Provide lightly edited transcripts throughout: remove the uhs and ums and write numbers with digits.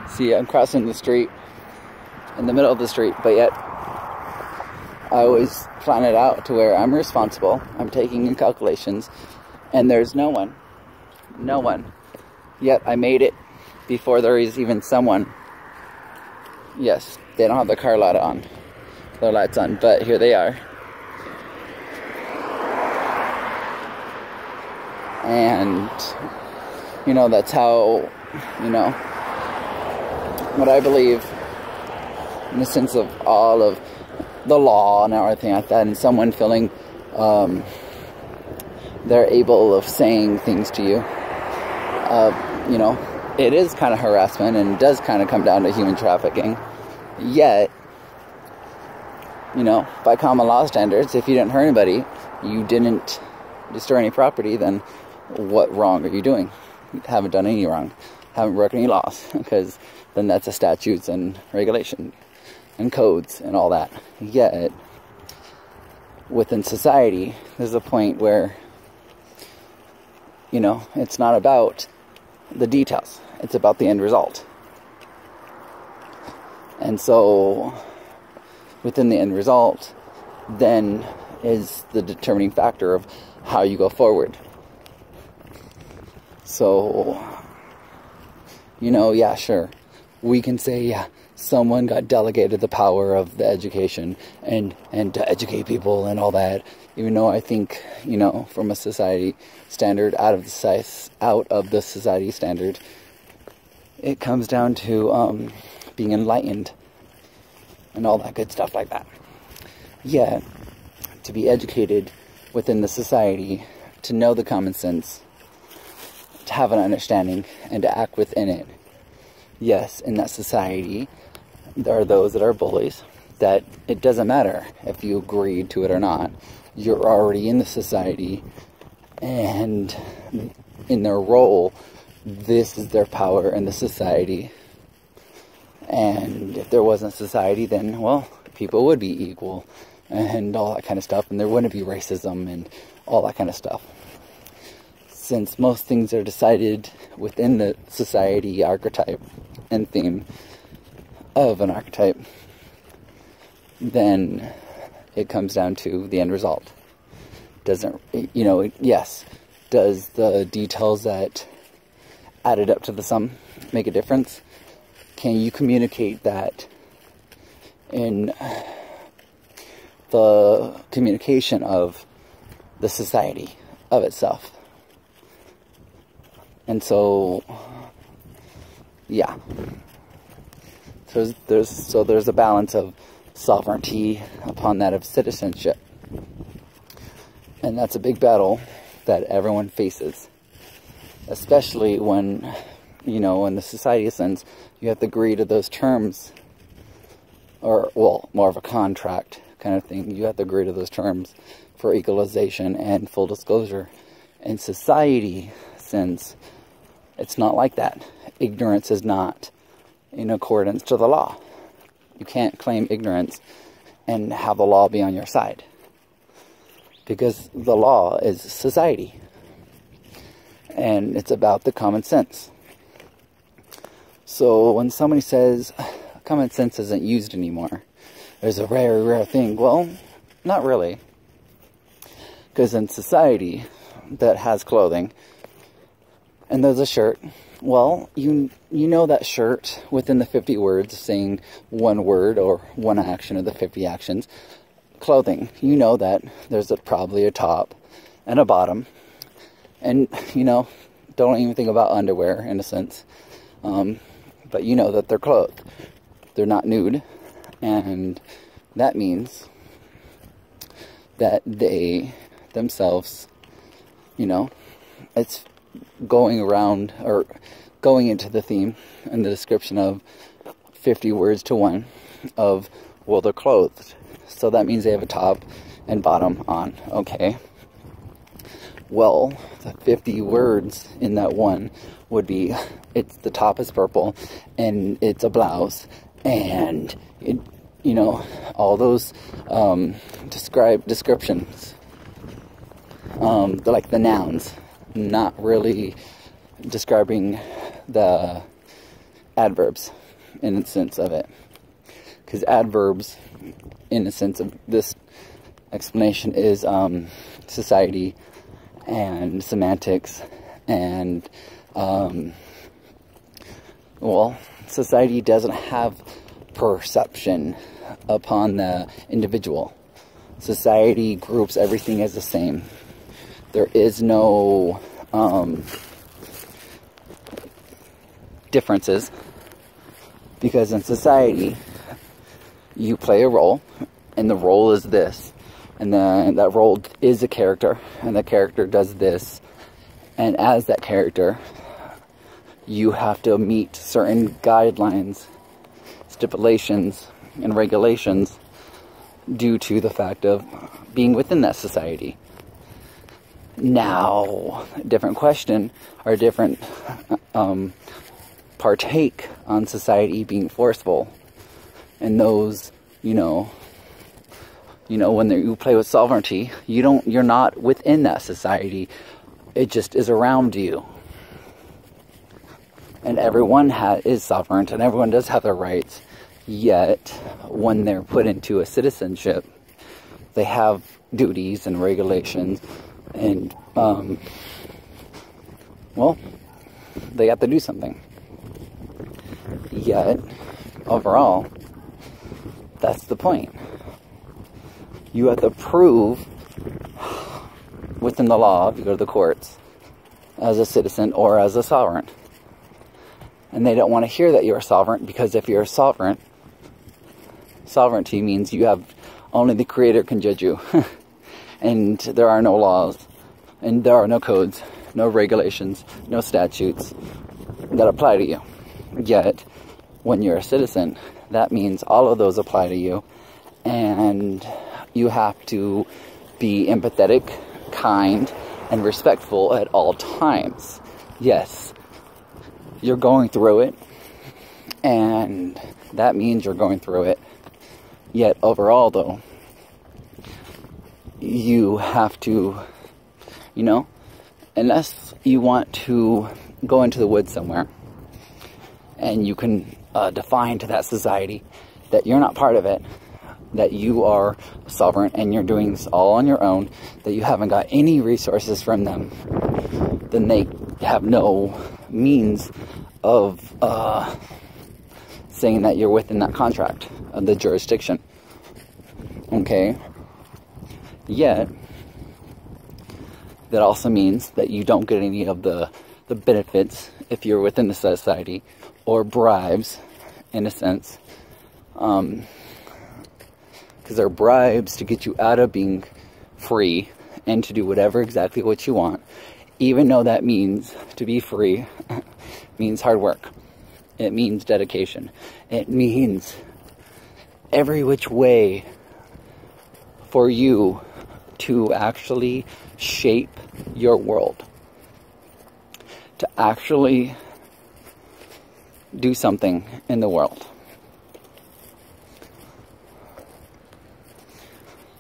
See, I'm crossing the street in the middle of the street, but yet I always plan it out to where I'm responsible, I'm taking in calculations, and there's no one. Yet I made it before there is even someone. Yes, they don't have their car light on, their lights on, but here they are. And, that's how, what I believe in the sense of all of the law and everything like that, and someone feeling they're able of saying things to you. It is kind of harassment and does kind of come down to human trafficking. Yet, by common law standards, if you didn't hurt anybody, you didn't destroy any property, then what wrong are you doing? You haven't done any wrong. Haven't broken any laws, because then that's a statutes and regulation and codes and all that. Yet, within society, there's a point where, it's not about the details. It's about the end result. And so, within the end result, then is the determining factor of how you go forward. So, yeah, sure. We can say, yeah, someone got delegated the power of the education and to educate people and all that. Even though I think, from a society standard, out of the society standard, it comes down to being enlightened and all that good stuff like that. Yeah, to be educated within the society, to know the common sense, to have an understanding, and to act within it. Yes, in that society, there are those that are bullies, that it doesn't matter if you agreed to it or not. You're already in the society, and in their role, this is their power in the society. And if there wasn't society, then, well, people would be equal, and all that kind of stuff, and there wouldn't be racism and all that kind of stuff. Since most things are decided within the society archetype and theme of an archetype, then it comes down to the end result. Doesn't, yes, does the details that added up to the sum make a difference? Can you communicate that in the communication of the society of itself? And so, yeah. So there's a balance of sovereignty upon that of citizenship. And that's a big battle that everyone faces. Especially when, in the society sense, you have to agree to those terms. Or, well, more of a contract kind of thing. You have to agree to those terms for equalization and full disclosure. In society sense, it's not like that. Ignorance is not in accordance to the law. You can't claim ignorance and have the law be on your side. Because the law is society. And it's about the common sense. So when somebody says common sense isn't used anymore, there's a rare thing. Well, not really. Because in society that has clothing, and there's a shirt, well, you know that shirt within the 50 words saying one word or one action of the 50 actions. Clothing, you know that there's probably a top and a bottom. And, don't even think about underwear in a sense. But you know that they're clothed. They're not nude. And that means that they themselves, it's going around or going into the theme and the description of 50 words to one of, well, they're clothed. So that means they have a top and bottom on. Okay. Well, the 50 words in that one would be, the top is purple and it's a blouse and it, all those descriptions, they're like the nouns, not really describing the adverbs in the sense of it. Because adverbs, in the sense of this explanation, is society and semantics and, well, society doesn't have perception upon the individual. Society groups everything as the same. There is no differences, because in society you play a role, and the role is this, and then that role is a character, and the character does this, and as that character you have to meet certain guidelines, stipulations, and regulations due to the fact of being within that society. Now, a different question, or a different partake on society being forceful. And those, when you play with sovereignty, you're not within that society. It just is around you. And everyone is sovereign, and everyone does have their rights. Yet, when they're put into a citizenship, they have duties and regulations, and, they have to do something. Yet, overall, that's the point. You have to prove within the law, if you go to the courts, as a citizen or as a sovereign. And they don't want to hear that you're a sovereign, because if you're a sovereign, sovereignty means you have only the Creator can judge you. And there are no laws, and there are no codes, no regulations, no statutes that apply to you. Yet, when you're a citizen, that means all of those apply to you, and you have to be empathetic, kind, and respectful at all times. Yes, you're going through it, and that means you're going through it. Yet overall, though, you have to, unless you want to go into the woods somewhere, and you can define to that society that you're not part of it, that you are sovereign and you're doing this all on your own, that you haven't got any resources from them, then they have no means of saying that you're within that contract of the jurisdiction. Okay? Yet, that also means that you don't get any of the benefits if you're within the society, or bribes, in a sense. Because they're bribes to get you out of being free and to do whatever exactly what you want, even though that means to be free means hard work. It means dedication. It means every which way for you to actually shape your world, to actually do something in the world.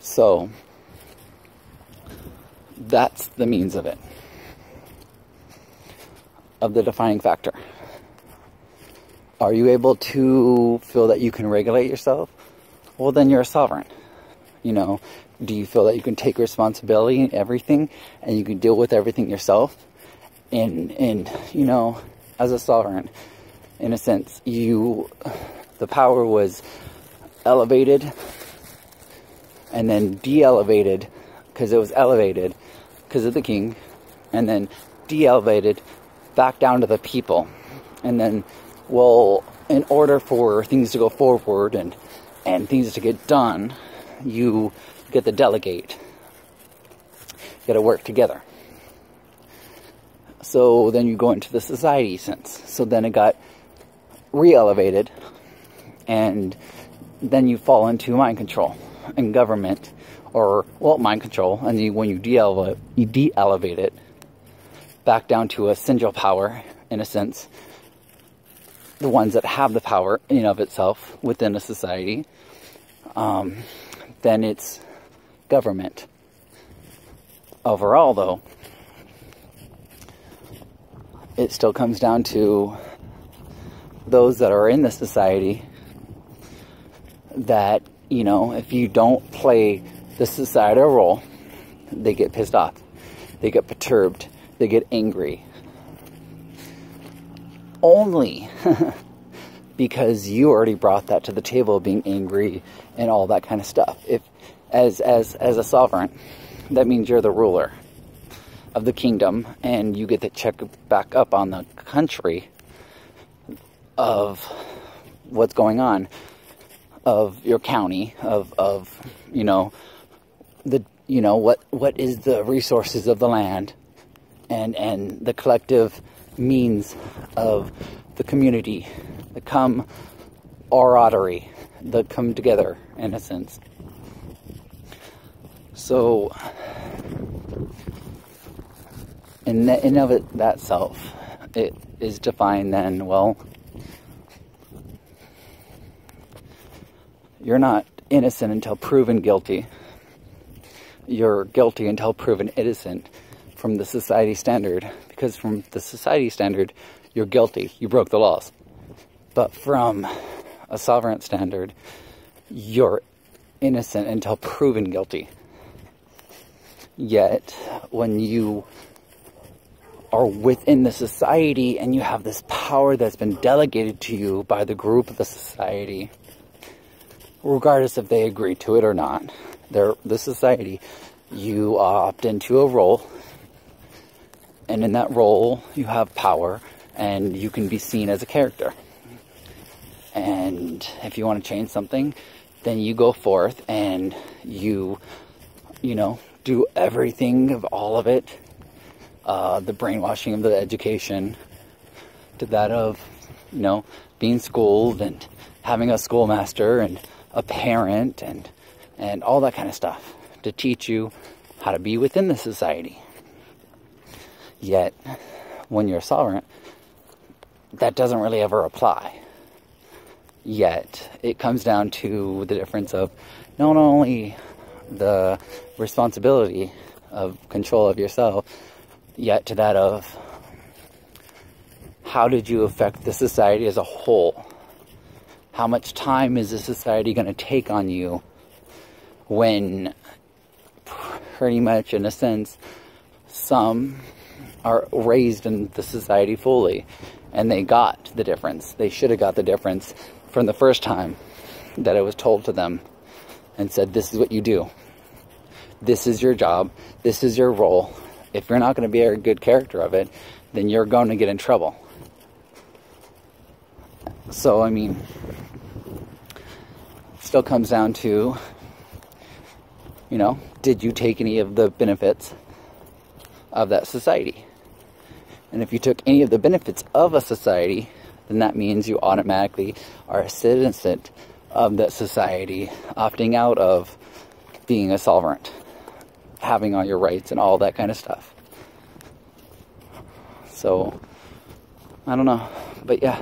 So, that's the means of it, of the defining factor. Are you able to feel that you can regulate yourself? Well, then you're a sovereign. Do you feel that you can take responsibility in everything and you can deal with everything yourself? And as a sovereign, in a sense, the power was elevated and then de-elevated, because it was elevated because of the king, and then de-elevated back down to the people. And then, in order for things to go forward and things to get done, you get to delegate. You got to work together. So then you go into the society sense. So then it got re-elevated, and then you fall into mind control and government, or mind control, and then when you de-elevate it back down to a central power, in a sense, the ones that have the power in and of itself within a society, then it's government. Overall, though, it still comes down to those that are in the society that, you know, if you don't play the societal role, they get pissed off. They get perturbed. They get angry. Only because you already brought that to the table, being angry and all that kind of stuff. If as a sovereign, that means you're the ruler of the kingdom, and you get to check back up on the country of what's going on, of your county, of you know, the, you know, what is the resources of the land, and the collective means of the community, the camaraderie, the come together, in a sense. So, in of it, that self, it is defined then, well, you're not innocent until proven guilty. You're guilty until proven innocent from the society standard. Because from the society standard, you're guilty. You broke the laws. But from a sovereign standard, you're innocent until proven guilty. Yet, when you are within the society and you have this power that's been delegated to you by the group of the society, regardless if they agree to it or not, they're the society, you opt into a role, and in that role you have power, and you can be seen as a character. And if you want to change something, then you go forth and you know, do everything of all of it, the brainwashing of the education, to that of, you know, being schooled and having a schoolmaster and a parent and all that kind of stuff to teach you how to be within the society. Yet, when you're sovereign, that doesn't really ever apply. Yet, it comes down to the difference of not only the responsibility of control of yourself, yet to that of how did you affect the society as a whole? How much time is the society going to take on you when pretty much, in a sense, some are raised in the society fully and they got the difference. They should have got the difference from the first time that it was told to them and said, this is what you do. This is your job. This is your role. If you're not going to be a good character of it, then you're going to get in trouble. So, I mean, it still comes down to, you know, did you take any of the benefits of that society? And if you took any of the benefits of a society, then that means you automatically are a citizen of that society, opting out of being a sovereign, having all your rights and all that kind of stuff. So, I don't know, but yeah.